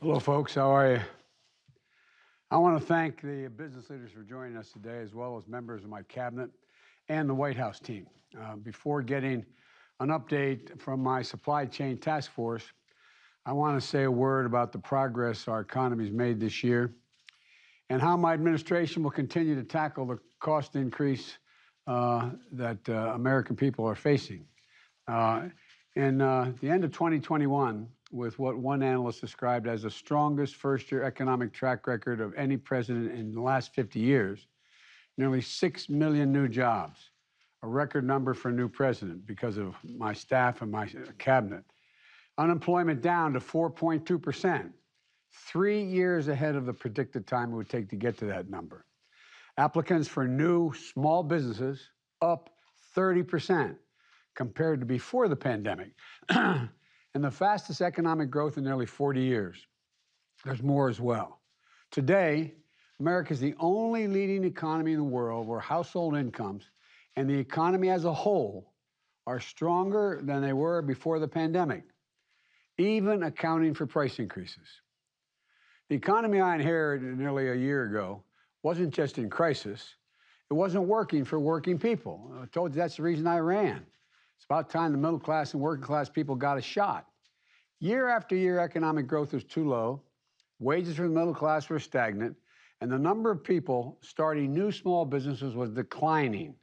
Hello, folks. How are you? I want to thank the business leaders for joining us today, as well as members of my cabinet and the White House team. Before getting an update from my supply chain task force, I want to say a word about the progress our economy's made this year and how my administration will continue to tackle the cost increase that American people are facing. In the end of 2021, with what one analyst described as the strongest first-year economic track record of any president in the last 50 years, nearly 6 million new jobs, a record number for a new president because of my staff and my cabinet. Unemployment down to 4.2%, 3 years ahead of the predicted time it would take to get to that number. Applicants for new small businesses up 30% compared to before the pandemic. And the fastest economic growth in nearly 40 years. There's more as well. Today, America is the only leading economy in the world where household incomes and the economy as a whole are stronger than they were before the pandemic, even accounting for price increases. The economy I inherited nearly a year ago wasn't just in crisis, it wasn't working for working people. I told you that's the reason I ran. It's about time the middle class and working class people got a shot. Year after year, economic growth was too low, wages for the middle class were stagnant, and the number of people starting new small businesses was declining.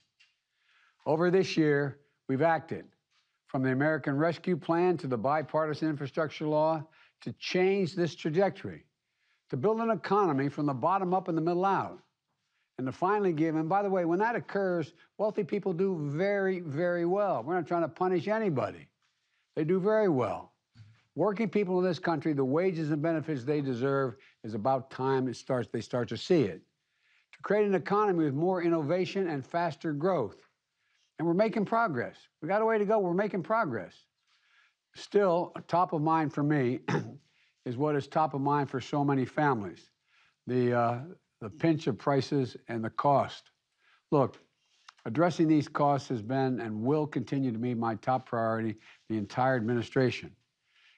Over this year, we've acted, from the American Rescue Plan to the bipartisan infrastructure law, to change this trajectory, to build an economy from the bottom up and the middle out, and to finally give, and by the way, when that occurs, wealthy people do very, very well. We're not trying to punish anybody. They do very well. Working people in this country, the wages and benefits they deserve, is about time they start to see it. To create an economy with more innovation and faster growth. And we're making progress. We got a way to go, we're making progress. Still, top of mind for me is what is top of mind for so many families. The pinch of prices and the cost. Look, addressing these costs has been and will continue to be my top priority the entire administration.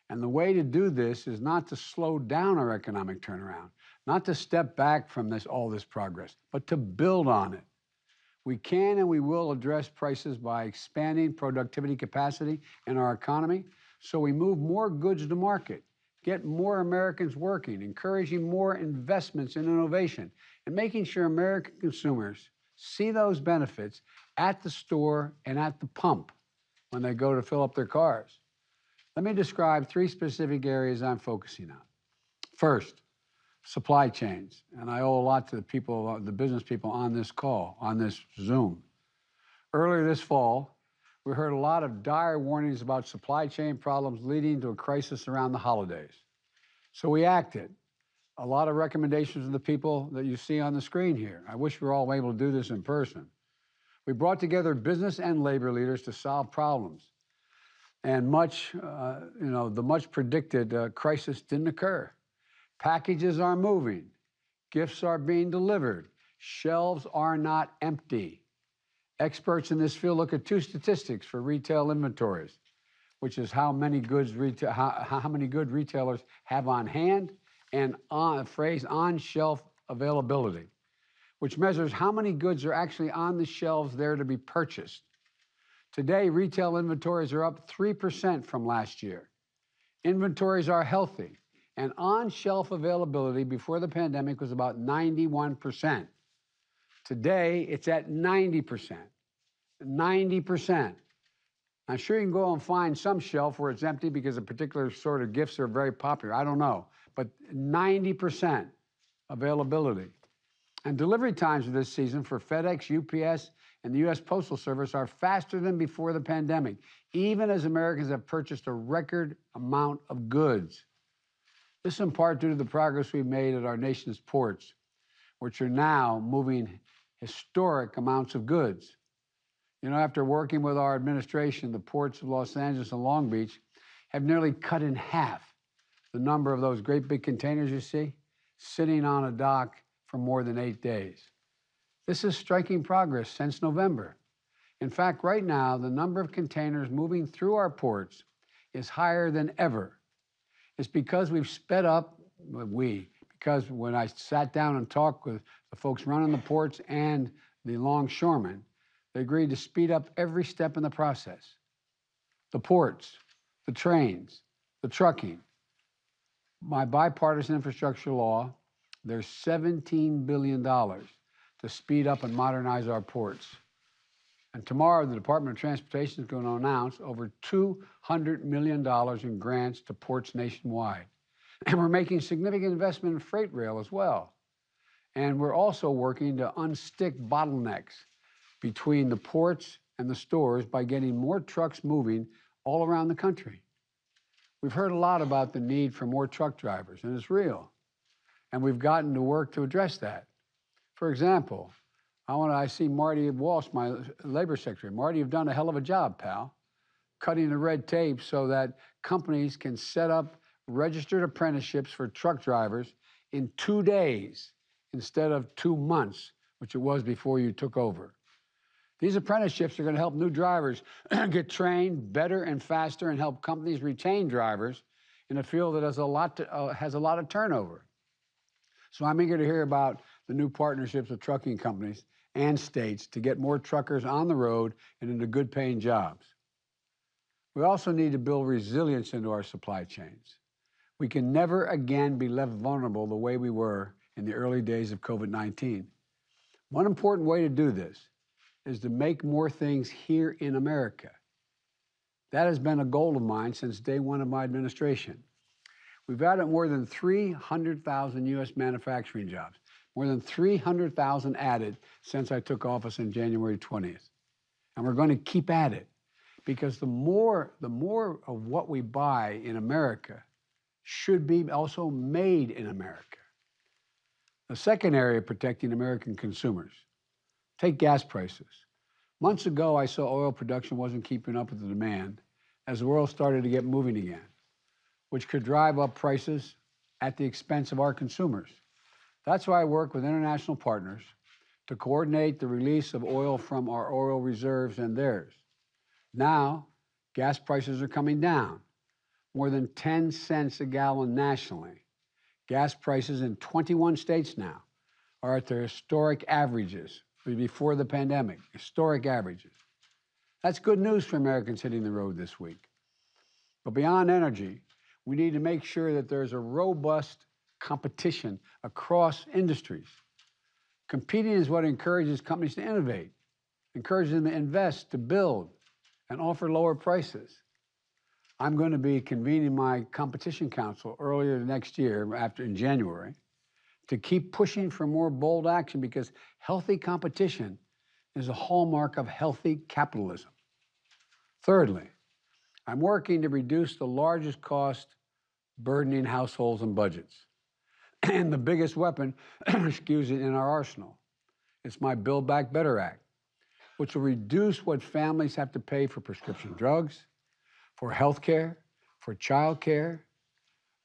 And the way to do this is not to slow down our economic turnaround, not to step back from all this progress, but to build on it. We can and we will address prices by expanding productivity capacity in our economy so we move more goods to market, get more Americans working, encouraging more investments in innovation, and making sure American consumers see those benefits at the store and at the pump when they go to fill up their cars. Let me describe 3 specific areas I'm focusing on. First, supply chains, and I owe a lot to the people, the business people on this call, on this Zoom. Earlier this fall, we heard a lot of dire warnings about supply chain problems leading to a crisis around the holidays. So we acted. A lot of recommendations of the people that you see on the screen here. I wish we were all able to do this in person. We brought together business and labor leaders to solve problems. And the much predicted crisis didn't occur. Packages are moving. Gifts are being delivered. Shelves are not empty. Experts in this field look at 2 statistics for retail inventories, which is how many good retailers have on hand, and on-shelf availability, which measures how many goods are actually on the shelves there to be purchased. Today, retail inventories are up 3% from last year. Inventories are healthy, and on-shelf availability before the pandemic was about 91%. Today, it's at 90%. 90%. I'm sure you can go and find some shelf where it's empty because a particular sort of gifts are very popular. I don't know. But 90% availability. And delivery times of this season for FedEx, UPS, and the U.S. Postal Service are faster than before the pandemic, even as Americans have purchased a record amount of goods. This is in part due to the progress we've made at our nation's ports, which are now moving historic amounts of goods. You know, after working with our administration, the ports of Los Angeles and Long Beach have nearly cut in half the number of those great big containers you see sitting on a dock for more than 8 days. This is striking progress since November. In fact, right now, the number of containers moving through our ports is higher than ever. It's because we've sped up because when I sat down and talked with the folks running the ports and the longshoremen, they agreed to speed up every step in the process. The ports, the trains, the trucking. My bipartisan infrastructure law, there's $17 billion to speed up and modernize our ports. And tomorrow, the Department of Transportation is going to announce over $200 million in grants to ports nationwide. And we're making significant investment in freight rail as well. And we're also working to unstick bottlenecks between the ports and the stores by getting more trucks moving all around the country. We've heard a lot about the need for more truck drivers, and it's real. And we've gotten to work to address that. For example, I see Marty Walsh, my labor secretary. Marty, you've done a hell of a job, pal, cutting the red tape so that companies can set up registered apprenticeships for truck drivers in 2 days instead of 2 months, which it was before you took over. These apprenticeships are going to help new drivers get trained better and faster and help companies retain drivers in a field that has a lot of turnover. So I'm eager to hear about the new partnerships with trucking companies and states to get more truckers on the road and into good-paying jobs. We also need to build resilience into our supply chains. We can never again be left vulnerable the way we were in the early days of COVID-19. One important way to do this is to make more things here in America. That has been a goal of mine since day one of my administration. We've added more than 300,000 U.S. manufacturing jobs, more than 300,000 added since I took office on January 20th. And we're going to keep at it because the more of what we buy in America should be also made in America. The second area protecting American consumers. Take gas prices. Months ago, I saw oil production wasn't keeping up with the demand as the world started to get moving again, which could drive up prices at the expense of our consumers. That's why I work with international partners to coordinate the release of oil from our oil reserves and theirs. Now, gas prices are coming down, more than 10 cents a gallon nationally. Gas prices in 21 states now are at their historic averages before the pandemic, historic averages. That's good news for Americans hitting the road this week. But beyond energy, we need to make sure that there's a robust competition across industries. Competing is what encourages companies to innovate, encourages them to invest, to build, and offer lower prices. I'm going to be convening my competition council earlier next year, in January, to keep pushing for more bold action because healthy competition is a hallmark of healthy capitalism. Thirdly, I'm working to reduce the largest cost burdening households and budgets. And the biggest weapon, in our arsenal. It's my Build Back Better Act, which will reduce what families have to pay for prescription drugs, for health care, for child care,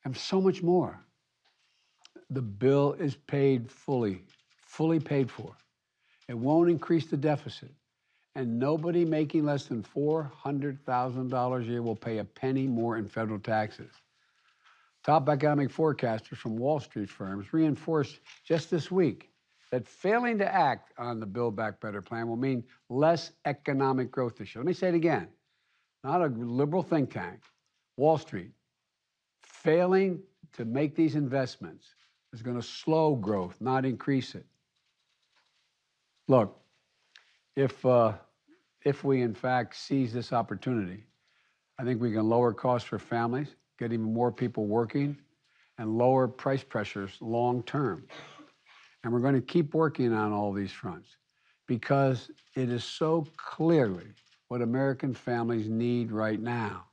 and so much more. The bill is paid fully paid for. It won't increase the deficit. And nobody making less than $400,000 a year will pay a penny more in federal taxes. Top economic forecasters from Wall Street firms reinforced just this week that failing to act on the Build Back Better plan will mean less economic growth this year. Let me say it again. Not a liberal think tank, Wall Street. Failing to make these investments is going to slow growth, not increase it. Look, if we in fact seize this opportunity, I think we can lower costs for families, get even more people working, and lower price pressures long term. And we're going to keep working on all these fronts because it is so clearly what American families need right now.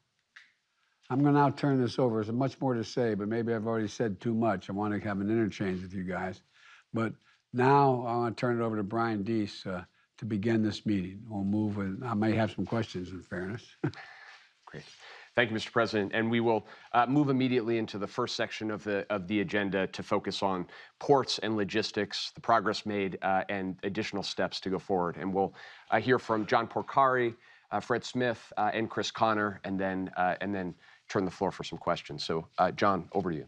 I'm going to now turn this over. There's much more to say, but maybe I've already said too much. I want to have an interchange with you guys. But now I want to turn it over to Brian Deese to begin this meeting. We'll move, and I may have some questions in fairness. Great. Thank you, Mr. President. And we will move immediately into the first section of the agenda to focus on ports and logistics, the progress made, and additional steps to go forward. And we'll hear from John Porcari, Fred Smith, and Chris Connor, and then turn the floor for some questions. So, John, over to you.